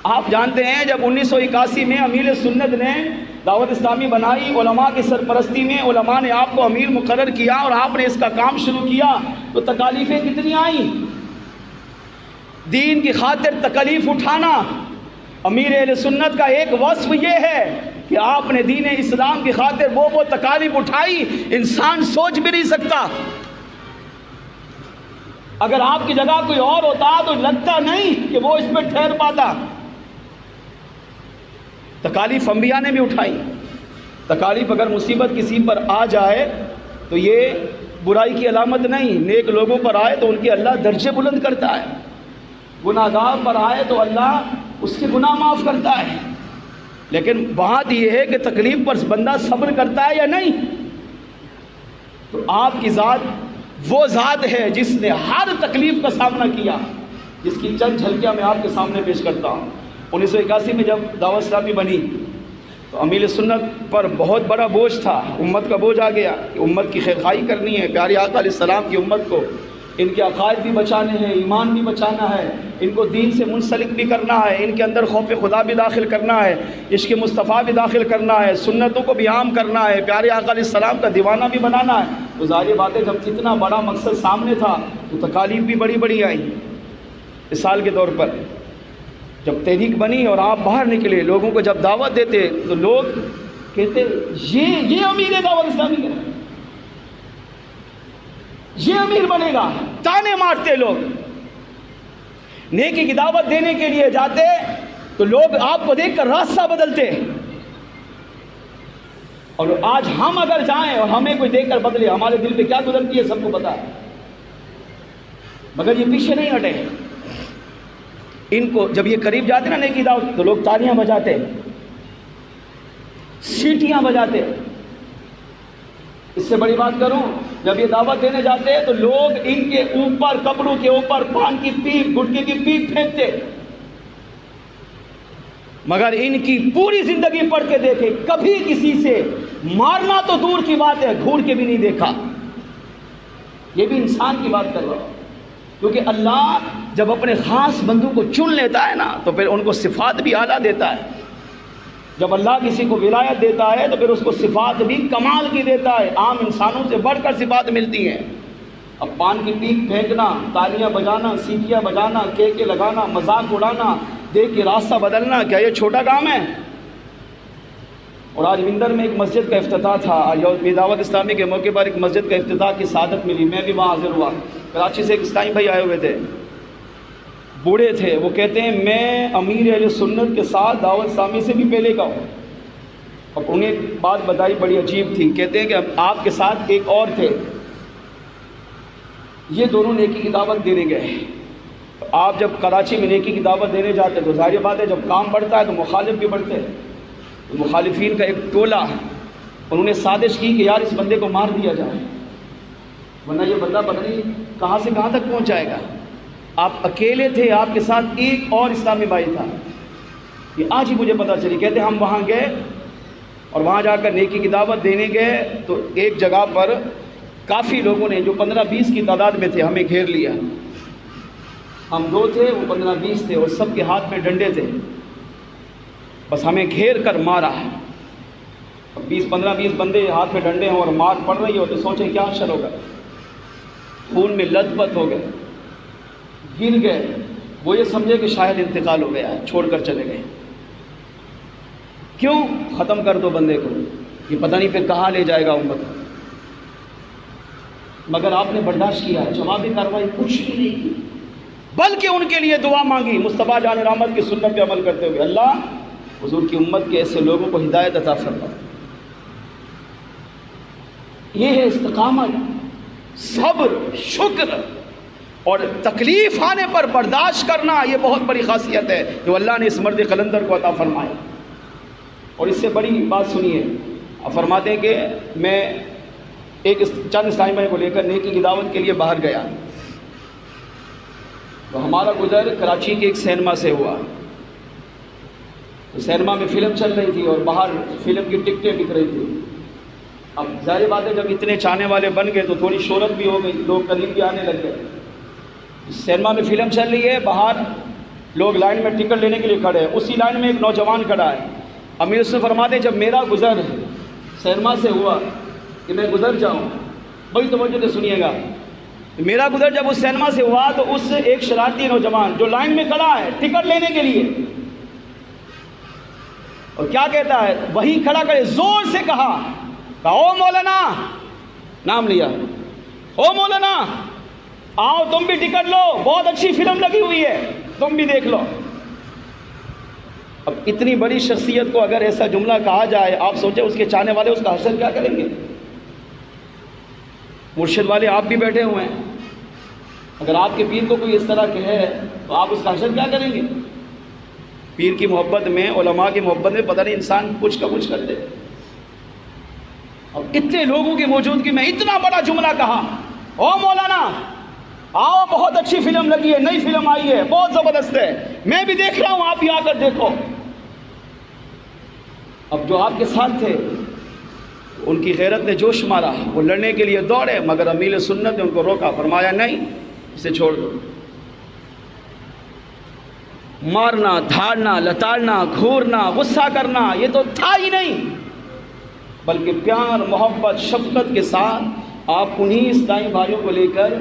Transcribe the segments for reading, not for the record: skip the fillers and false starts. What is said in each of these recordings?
آپ جانتے ہیں جب 1981 میں امیر سنت نے دعوت اسلامی بنائی، علماء کی سرپرستی میں علماء نے آپ کو امیر مقرر کیا اور آپ نے اس کا کام شروع کیا، تو تکالیفیں کتنی آئیں؟ دین کی خاطر تکلیف اٹھانا امیر اہل سنت کا ایک وصف یہ ہے کہ آپ نے دین اسلام کی خاطر وہ تکالیف اٹھائی انسان سوچ بھی نہیں سکتا۔ اگر آپ کی جگہ کوئی اور ہوتا تو لگتا نہیں کہ وہ اس میں ٹھہر پاتا۔ تکالیف انبیاء نے بھی اٹھائی۔ تکالیف اگر مصیبت کسی پر آ جائے تو یہ برائی کی علامت نہیں، نیک لوگوں پر آئے تو ان کے اللہ درجے بلند کرتا ہے، گناہ گار پر آئے تو اللہ اس کے گناہ معاف کرتا ہے۔ لیکن بات یہ ہے کہ تکلیف پر بندہ صبر کرتا ہے یا نہیں۔ تو آپ کی ذات وہ ذات ہے جس نے ہر تکلیف کا سامنا کیا، جس کی چند جھلکیاں میں آپ کے سامنے پیش کرتا ہوں۔ 1981 میں جب دعوت اسلامی بنی تو امیر سنت پر بہت بڑا بوجھ تھا، امت کا بوجھ آ گیا کہ امت کی خیرخواہی کرنی ہے، پیارے آقا علیہ السلام کی امت کو ان کے عقائد بھی بچانے ہیں، ایمان بھی بچانا ہے، ان کو دین سے منسلک بھی کرنا ہے، ان کے اندر خوف خدا بھی داخل کرنا ہے، عشق مصطفیٰ بھی داخل کرنا ہے، سنتوں کو بھی عام کرنا ہے، پیارے آقا علیہ السلام کا دیوانہ بھی بنانا ہے۔ تو ظاہر بات ہے جب اتنا بڑا مقصد سامنے تھا تو تکالیف بھی بڑی بڑی آئیں۔ مثال کے طور پر جب تحریک بنی اور آپ باہر نکلے، لوگوں کو جب دعوت دیتے تو لوگ کہتے یہ امیر دعوت اسلامی کا، یہ امیر بنے گا، تانے مارتے لوگ۔ نیکی کی دعوت دینے کے لیے جاتے تو لوگ آپ کو دیکھ کر راستہ بدلتے، اور آج ہم اگر جائیں اور ہمیں کوئی دیکھ کر بدلے، ہمارے دل پہ کیا گزرتی ہے سب کو پتا ہے، مگر یہ پیچھے نہیں ہٹے۔ ان کو جب یہ قریب جاتے نا نیکی دعوت تو لوگ تالیاں بجاتے، سیٹیاں بجاتے۔ اس سے بڑی بات کروں، جب یہ دعوت دینے جاتے تو لوگ ان کے اوپر، کپڑوں کے اوپر پان کی پیپ، گٹکے کی پیپ پھینکتے، مگر ان کی پوری زندگی پڑھ کے دیکھے کبھی کسی سے مارنا تو دور کی بات ہے، گھور کے بھی نہیں دیکھا۔ یہ بھی انسان کی بات کر رہا ہوں، کیونکہ اللہ جب اپنے خاص بندوں کو چن لیتا ہے نا تو پھر ان کو صفات بھی اعلیٰ دیتا ہے۔ جب اللہ کسی کو ولایت دیتا ہے تو پھر اس کو صفات بھی کمال کی دیتا ہے، عام انسانوں سے بڑھ کر صفات ملتی ہیں۔ اب پان کی پیک پھینکنا، تالیاں بجانا، سیٹیاں بجانا، کیکے لگانا، مذاق اڑانا، دیکھ کے راستہ بدلنا، کیا یہ چھوٹا کام ہے؟ اور آج وندر میں ایک مسجد کا افتتاح تھا، دعوت اسلامی کے موقع پر ایک مسجد کا افتتاح کی سعادت ملی، میں بھی وہاں حاضر ہوا۔ کراچی سے ایک اسلامی بھائی آئے ہوئے تھے، بوڑھے تھے، وہ کہتے ہیں میں امیر اہل سنت کے ساتھ دعوت اسلامی سے بھی پہلے کا ہوں۔ اور انہیں بات بتائی بڑی عجیب تھی، کہتے ہیں کہ آپ کے ساتھ ایک اور تھے، یہ دونوں نیکی کی دعوت دینے گئے۔ آپ جب کراچی میں نیکی کی دعوت دینے جاتے تو ظاہر بات ہے جب کام بڑھتا ہے تو مخالف بھی بڑھتے ہیں۔ تو مخالفین کا ایک ٹولہ، انہوں نے سازش کی کہ یار اس بندے کو مار دیا جائے، ورنہ یہ بندہ پتہ نہیں کہاں سے کہاں تک پہنچ جائے گا۔ آپ اکیلے تھے، آپ کے ساتھ ایک اور اسلامی بھائی تھا، یہ آج ہی مجھے پتہ چلی۔ کہتے ہم وہاں گئے اور وہاں جا کر نیکی کی دعوت دینے گئے تو ایک جگہ پر کافی لوگوں نے جو 15-20 کی تعداد میں تھے ہمیں گھیر لیا۔ ہم 2 تھے، وہ 15-20 تھے، اور سب کے ہاتھ میں ڈنڈے تھے، بس ہمیں گھیر کر مارا۔ 15-20 بندے ہاتھ میں ڈنڈے ہیں اور مار پڑ رہی ہو تو سوچیں کیا حشر ہوگا۔ خون میں لت پت ہو گئے، گر گئے، وہ یہ سمجھے کہ شاید انتقال ہو گیا ہے، چھوڑ کر چلے گئے۔ کیوں؟ ختم کر دو بندے کو، یہ پتہ نہیں پھر کہاں لے جائے گا امت۔ مگر آپ نے برداشت کیا، جوابی کارروائی کچھ بھی نہیں کی، بلکہ ان کے لیے دعا مانگی مصطفیٰ جان رحمت کی سنت پہ عمل کرتے ہوئے، اللہ حضور کی امت کے ایسے لوگوں کو ہدایت عطا فرما۔ یہ ہے استقامت، صبر، شکر اور تکلیف آنے پر برداشت کرنا، یہ بہت بڑی خاصیت ہے جو اللہ نے اس مرد قلندر کو عطا فرمایا۔ اور اس سے بڑی بات سنیے، آپ فرماتے ہیں کہ میں ایک چند اسلامی بھائی کو لے کر نیکی کی دعوت کے لیے باہر گیا، تو ہمارا گزر کراچی کے ایک سینما سے ہوا۔ تو سینما میں فلم چل رہی تھی اور باہر فلم کی ٹکٹیں بک رہی تھی۔ اب ظاہر بات ہے جب اتنے چاہنے والے بن گئے تو تھوڑی شہرت بھی ہو گئی، لوگ قریب بھی آنے لگ گئے۔ سینما میں فلم چل رہی ہے، باہر لوگ لائن میں ٹکٹ لینے کے لیے کھڑے ہیں، اسی لائن میں ایک نوجوان کھڑا ہے۔ امیر سے فرماتے ہیں جب میرا گزر سینما سے ہوا کہ میں گزر جاؤں، بڑی توجہ سے سنیے گا، میرا گزر جب اس سینما سے ہوا تو اس ایک شرارتی نوجوان جو لائن میں کھڑا ہے ٹکٹ لینے کے لیے، اور کیا کہتا ہے، وہی کھڑا کرے زور سے کہا او مولانا، نام لیا، او مولانا آؤ تم بھی ٹکٹ لو، بہت اچھی فلم لگی ہوئی ہے، تم بھی دیکھ لو۔ اب اتنی بڑی شخصیت کو اگر ایسا جملہ کہا جائے، آپ سوچیں اس کے چاہنے والے اس کا حشر کیا کریں گے؟ مرشد والے آپ بھی بیٹھے ہوئے ہیں، اگر آپ کے پیر کو کوئی اس طرح کہے تو آپ اس کا حشر کیا کریں گے؟ پیر کی محبت میں، علماء کی محبت میں پتہ نہیں انسان کچھ کا کچھ کر دے۔ اب اتنے لوگوں کی موجودگی میں اتنا بڑا جملہ کہا، او مولانا آؤ بہت اچھی فلم لگی ہے، نئی فلم آئی ہے، بہت زبردست ہے، میں بھی دیکھ رہا ہوں، آپ بھی آ کر دیکھو۔ اب جو آپ کے ساتھ تھے ان کی غیرت نے جوش مارا، وہ لڑنے کے لیے دوڑے، مگر امیر سنت نے ان کو روکا، فرمایا نہیں، اسے چھوڑ دو۔ مارنا، دھاڑنا، لتاڑنا، گھورنا، غصہ کرنا یہ تو تھا ہی نہیں، بلکہ پیار، محبت، شفقت کے ساتھ آپ انہی اسلامی بھائیوں کو لے کر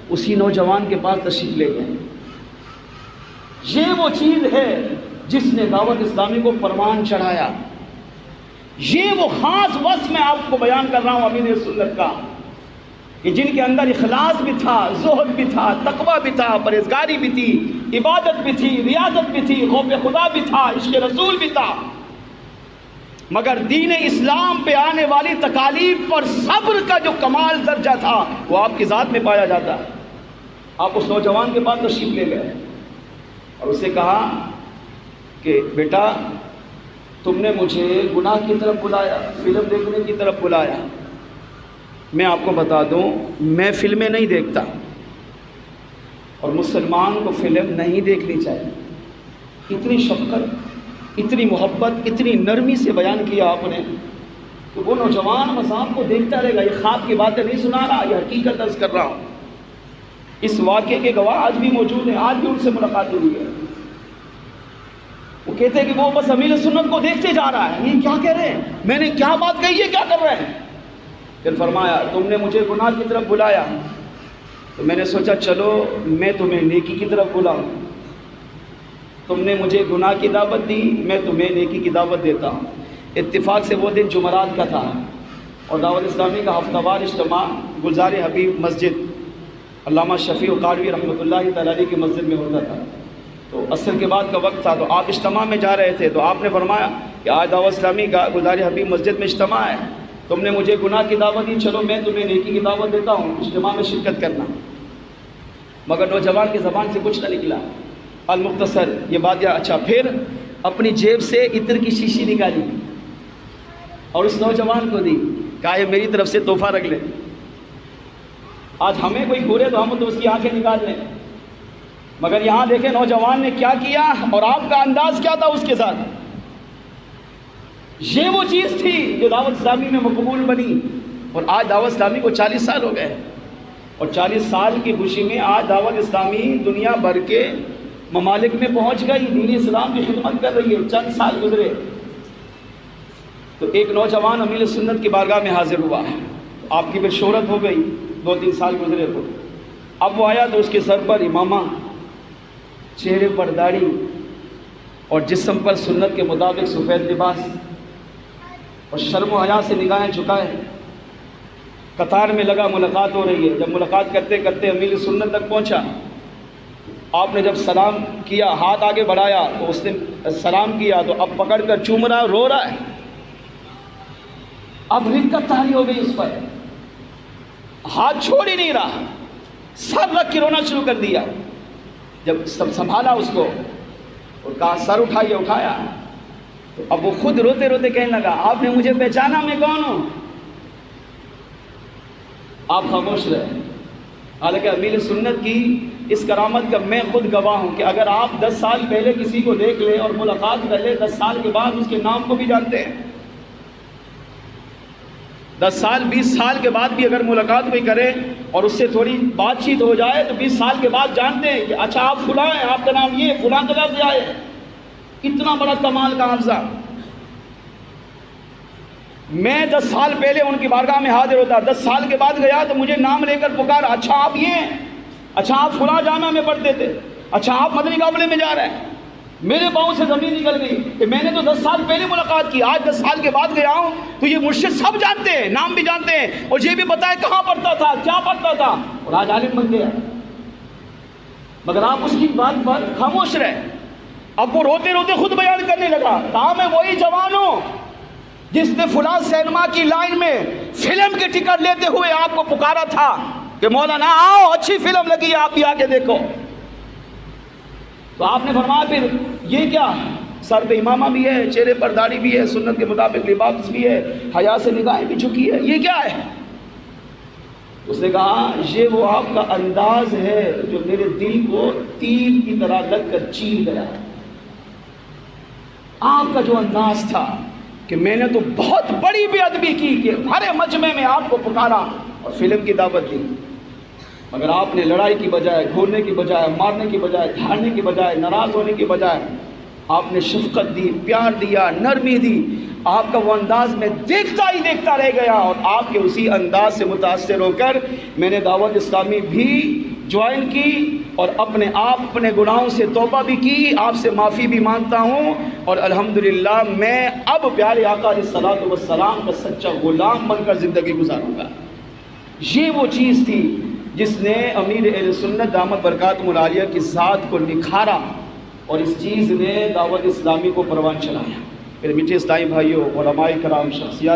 اسی نوجوان کے پاس تشریف لے گئے۔ یہ وہ چیز ہے جس نے دعوت اسلامی کو پروان چڑھایا۔ یہ وہ خاص وصف میں آپ کو بیان کر رہا ہوں امیر سنت کا، کہ جن کے اندر اخلاص بھی تھا، زہد بھی تھا، تقوی بھی تھا، پرہیزگاری بھی تھی، عبادت بھی تھی، ریاضت بھی تھی، خوف خدا بھی تھا، عشق رسول بھی تھا، مگر دین اسلام پہ آنے والی تکالیف پر صبر کا جو کمال درجہ تھا وہ آپ کی ذات میں پایا جاتا ہے۔ آپ اس نوجوان کے پاس تشریف لے گئے اور اسے کہا کہ بیٹا تم نے مجھے گناہ کی طرف بلایا، فلم دیکھنے کی طرف بلایا، میں آپ کو بتا دوں میں فلمیں نہیں دیکھتا، اور مسلمان کو فلم نہیں دیکھنی چاہیے۔ اتنی شفقت، اتنی محبت، اتنی نرمی سے بیان کیا آپ نے کہ وہ نوجوان بس آپ کو دیکھتا رہے گا۔ یہ خواب کی باتیں نہیں سنا رہا، یہ حقیقت عرض کر رہا ہوں۔ اس واقعے کے گواہ آج بھی موجود ہیں، آج بھی ان سے ملاقات ہوئی ہے۔ وہ کہتے ہیں کہ وہ بس امیر سنت کو دیکھتے جا رہا ہے، یہ کیا کہہ رہے ہیں، میں نے کیا بات کہی ہے، کیا کر رہے ہیں؟ پھر فرمایا تم نے مجھے گناہ کی طرف بلایا تو میں نے سوچا چلو میں تمہیں نیکی کی طرف بلاؤں، تم نے مجھے گناہ کی دعوت دی، میں تمہیں نیکی کی دعوت دیتا ہوں۔ اتفاق سے وہ دن جمعرات کا تھا اور دعوت اسلامی کا ہفتہ وار اجتماع گلزار حبیب مسجد علامہ شفیع قاروی رحمۃ اللہ تعالی علیہ کی مسجد میں ہوتا تھا۔ تو عصر کے بعد کا وقت تھا، تو آپ اجتماع میں جا رہے تھے، تو آپ نے فرمایا کہ آج دعوت اسلامی کا گلزار حبیب مسجد میں اجتماع ہے، تم نے مجھے گناہ کی دعوت دی، چلو میں تمہیں نیکی کی دعوت دیتا ہوں، اجتماع میں شرکت کرنا۔ مگر نوجوان کی زبان سے کچھ نہ نکلا۔ المختصر یہ بات یا اچھا، پھر اپنی جیب سے عطر کی شیشی نکالی اور اس نوجوان کو دی، کہا یہ میری طرف سے تحفہ رکھ لے، آج ہمیں کوئی گھورے تو ہم تو اس کی آنکھیں نکال لیں، مگر یہاں دیکھیں نوجوان نے کیا کیا اور آپ کا انداز کیا تھا اس کے ساتھ۔ یہ وہ چیز تھی جو دعوت اسلامی میں مقبول بنی، اور آج دعوت اسلامی کو 40 سال ہو گئے، اور 40 سال کی خوشی میں آج دعوت اسلامی دنیا بھر کے ممالک میں پہنچ گئی، دین اسلام کی خدمت کر رہی ہے۔ چند سال گزرے تو ایک نوجوان امیر سنت کی بارگاہ میں حاضر ہوا، آپ کی پھر شہرت ہو گئی، 2-3 سال گزرے تو اب وہ آیا تو اس کے سر پر امامہ، چہرے پر داڑھی اور جسم پر سنت کے مطابق سفید لباس، اور شرم و حیا سے نگاہیں جھکائے قطار میں لگا، ملاقات ہو رہی ہے۔ جب ملاقات کرتے کرتے امیر سنت تک پہنچا، آپ نے جب سلام کیا، ہاتھ آگے بڑھایا تو اس نے سلام کیا تو اب پکڑ کر چوم رہا، رو رہا ہے، اب رقت طاری ہو گئی اس پر، ہاتھ چھوڑ ہی نہیں رہا، سر رکھ کے رونا شروع کر دیا۔ جب سب سنبھالا اس کو اور کہا سر اٹھائیے، اٹھایا تو اب وہ خود روتے روتے کہنے لگا آپ نے مجھے پہچانا میں کون ہوں؟ آپ خاموش رہے۔ حالانکہ امیر سنت کی اس کرامت کا میں خود گواہ ہوں کہ اگر آپ 10 سال پہلے کسی کو دیکھ لیں اور ملاقات کر لیں، 10 سال کے بعد اس کے نام کو بھی جانتے ہیں۔ 10 سال 20 سال کے بعد بھی اگر ملاقات کوئی کرے اور اس سے تھوڑی بات چیت ہو جائے تو 20 سال کے بعد جانتے ہیں کہ اچھا آپ فلاں ہیں، آپ کا نام یہ فلاں جگہ سے آئے، اتنا بڑا کمال کا حافظہ۔ میں 10 سال پہلے ان کی بارگاہ میں حاضر ہوتا، 10 سال کے بعد گیا تو مجھے نام لے کر پکارا، اچھا آپ یہ ہیں، اچھا آپ فلاں جامعہ میں پڑھتے تھے، اچھا آپ مدنی قافلے میں جا رہے ہیں۔ میرے پاؤں سے زمین نکل گئی کہ میں نے تو 10 سال پہلے ملاقات کی، آج 10 سال کے بعد گیا ہوں تو یہ مرشد سب جانتے ہیں، نام بھی جانتے ہیں، اور یہ بھی پتا ہے کہاں پڑھتا تھا، کیا پڑھتا تھا، اور آج عالم بن گیا۔ مگر آپ اس کی بات پر خاموش رہے۔ اب وہ روتے روتے خود بیان کرنے لگا، کہا میں وہی جوان ہوں جس نے فلاں سینما کی لائن میں فلم کے ٹکٹ لیتے ہوئے آپ کو پکارا تھا کہ مولانا آؤ اچھی فلم لگی ہے، آپ بھی آ کے دیکھو۔ تو آپ نے فرمایا پھر یہ کیا؟ سر پہ امامہ بھی ہے، چہرے پر داڑھی بھی ہے، سنت کے مطابق لباس بھی ہے، حیا سے نگاہیں بھی جھکی ہے، یہ کیا ہے؟ اس نے کہا یہ وہ آپ کا انداز ہے جو میرے دل کو تیر کی طرح لگ کر چیر گیا۔ آپ کا جو انداز تھا کہ میں نے تو بہت بڑی بے ادبی کی کہ ہر مجمع میں آپ کو پکارا اور فلم کی دعوت دی، مگر آپ نے لڑائی کی بجائے، گھورنے کی بجائے، مارنے کی بجائے، دھاڑنے کی بجائے، ناراض ہونے کی بجائے آپ نے شفقت دی، پیار دیا، نرمی دی۔ آپ کا وہ انداز میں دیکھتا ہی دیکھتا رہ گیا، اور آپ کے اسی انداز سے متاثر ہو کر میں نے دعوت اسلامی بھی جوائن کی، اور اپنے آپ اپنے گناہوں سے توبہ بھی کی، آپ سے معافی بھی مانگتا ہوں، اور الحمدللہ میں اب پیارے آقا علیہ الصلوۃ والسلام کا سچا غلام بن کر زندگی گزاروں گا۔ یہ وہ چیز تھی جس نے امیر اہل سنت دامت برکاتہم العالیہ کی ذات کو نکھارا، اور اس چیز نے دعوت اسلامی کو پروان چلایا۔ پھر میٹھے اسلامی بھائیوں، علماء کرام، شخصیات